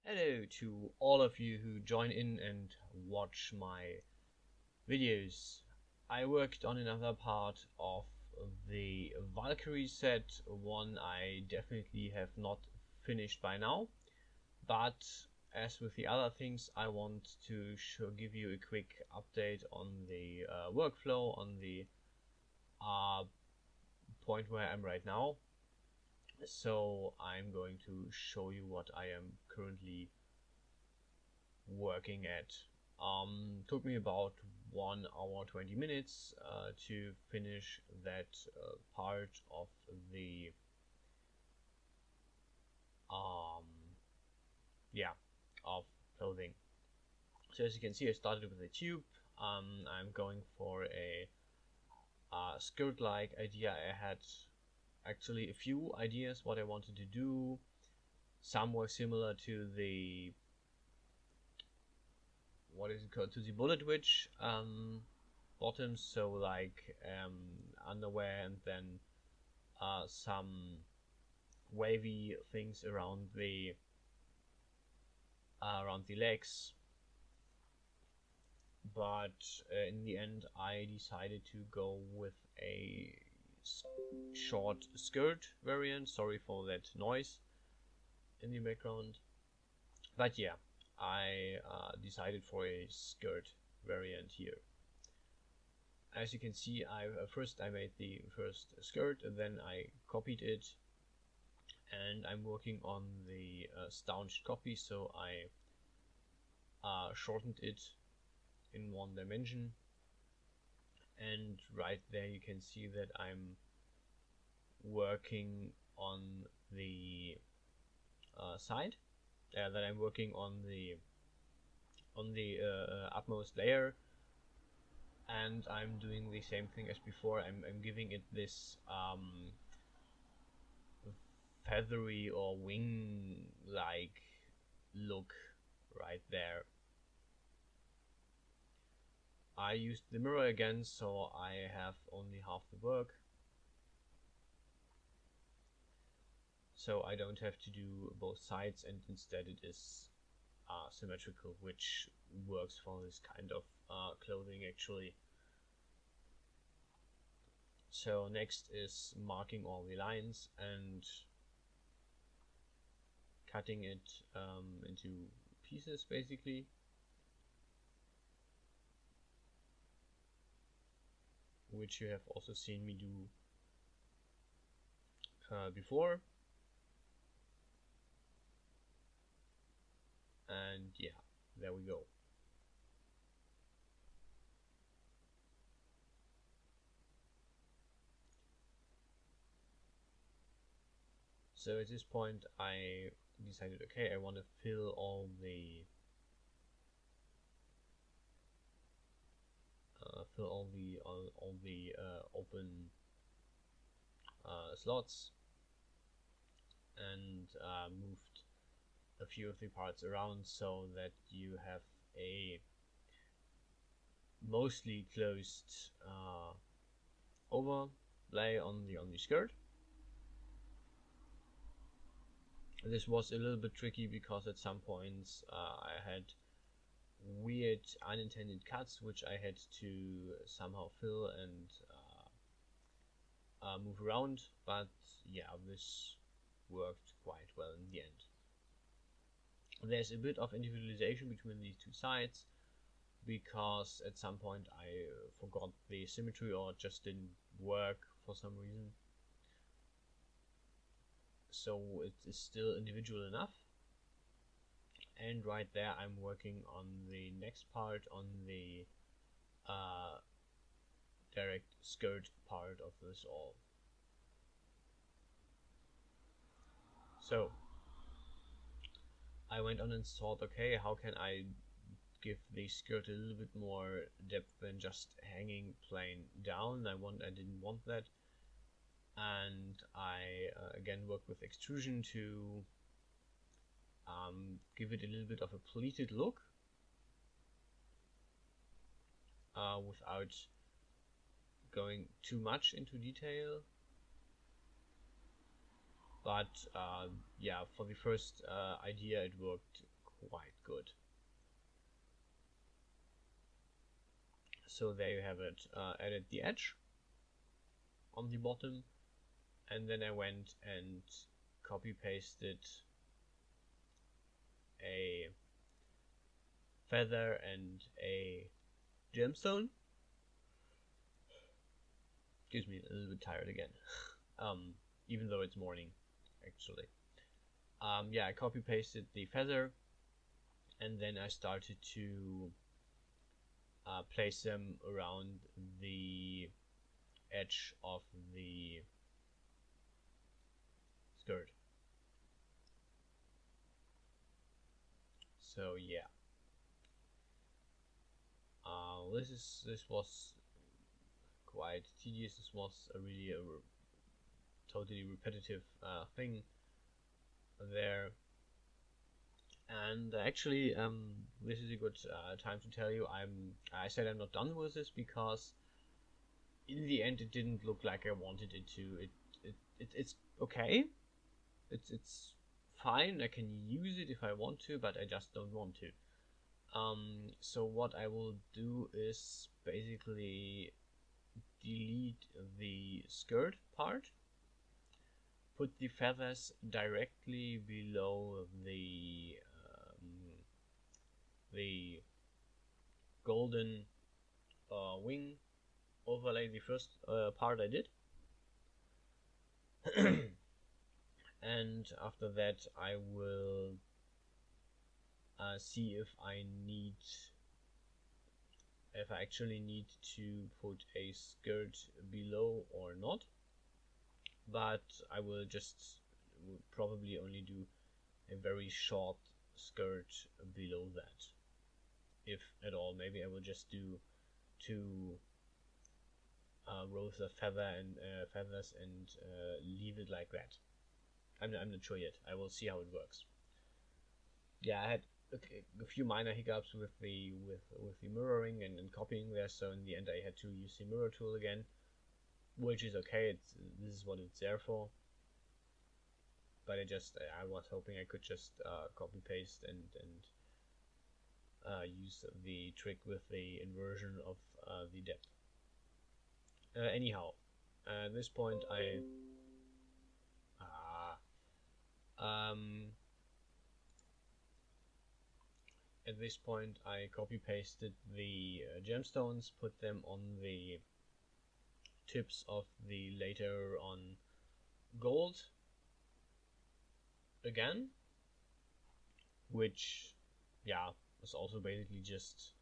Hello to all of you who join in and watch my videos. I worked on another part of the Valkyrie set, one I definitely have not finished by now, but as with the other things, I want to give you a quick update on the workflow, on the point where I'm right now. So I'm going to show you what I am currently working at. Took me about 1 hour 20 minutes to finish that part of the of clothing. So as you can see, I started with a tube. I'm going for a skirt-like idea. I had actually a few ideas what I wanted to do. Some were similar to the to the bullet witch bottoms, so like underwear and then some wavy things around the legs. But in the end, I decided to go with a short skirt variant. Sorry for that noise in the background. But yeah, I decided for a skirt variant here. As you can see, first I made the first skirt, and then I copied it, and I'm working on the staunched copy, so I shortened it in one dimension, and right there you can see that I'm working on the side, that I'm working on the upmost layer, and I'm doing the same thing as before. I'm giving it this feathery or wing-like look right there. I used the mirror again, so I have only half the work, so I don't have to do both sides, and instead it is symmetrical, which works for this kind of clothing actually. So next is marking all the lines and cutting it into pieces basically. Which you have also seen me do before. And yeah, there we go. So at this point I decided, okay, I want to fill all the open slots, and moved a few of the parts around so that you have a mostly closed overlay on the skirt. This was a little bit tricky because at some points I had weird unintended cuts which I had to somehow fill and move around, but yeah, this worked quite well in the end. There's a bit of individualization between these two sides because at some point I forgot the symmetry or just didn't work for some reason, so it is still individual enough. And right there I'm working on the next part, on the direct skirt part of this all. So I went on and thought, okay, how can I give the skirt a little bit more depth than just hanging plain down. I didn't want that, and I again worked with extrusion to give it a little bit of a pleated look without going too much into detail. But yeah, for the first idea it worked quite good. So there you have it. Added the edge on the bottom, and then I went and copy pasted a feather and a gemstone. Excuse me, a little bit tired again. Even though it's morning, actually. Yeah, I copy pasted the feather, and then I started to place them around the edge of the skirt. So yeah, this was quite tedious. This was really a totally repetitive thing there. And actually, this is a good time to tell you I said I'm not done with this, because in the end it didn't look like I wanted it to. It's okay. It's fine. I can use it if I want to, but I just don't want to. So what I will do is basically delete the skirt part, put the feathers directly below the golden wing overlay, the first part I did. And after that I will see if I actually need to put a skirt below or not, but I will probably only do a very short skirt below that, if at all. Maybe I will just do 2 rows of feathers and leave it like that. I'm not sure yet. I will see how it works. Yeah, I had a few minor hiccups with the mirroring and copying there, so in the end I had to use the mirror tool again, which is okay. This is what it's there for. But I was hoping I could just copy paste and use the trick with the inversion of the depth. Anyhow, at this point I copy pasted the gemstones, put them on the tips of the later on gold again, which yeah was also basically just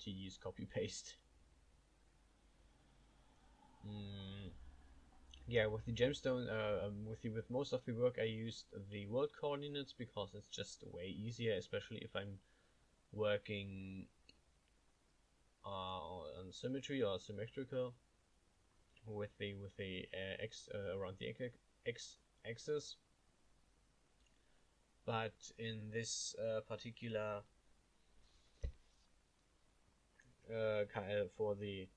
tedious copy paste. Yeah, with the gemstone, with most of the work I used the world coordinates, because it's just way easier, especially if I'm working on symmetry or symmetrical with the x around the x axis. But in this particular for the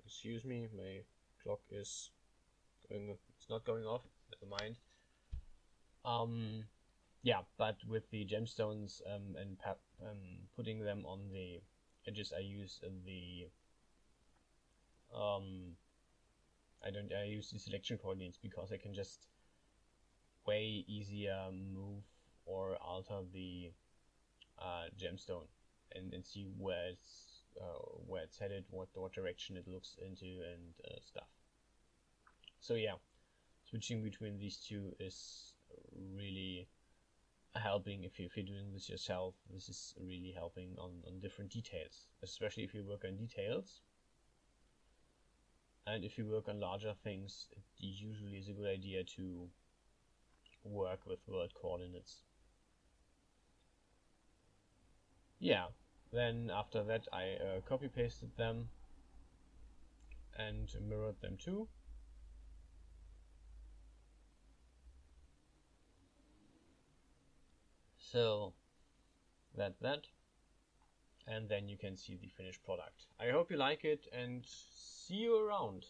excuse me, my clock is going, it's not going off, never mind. Yeah, but with the gemstones and putting them on the edges, I use the I use the selection coordinates, because I can just way easier move or alter the gemstone and see where it's headed, what direction it looks into, and stuff. So yeah, switching between these two is really helping. If you're doing this yourself, this is really helping on different details, especially if you work on details. And if you work on larger things, it usually is a good idea to work with world coordinates. Yeah, then after that I copy pasted them and mirrored them too. So that, and then you can see the finished product. I hope you like it, and see you around.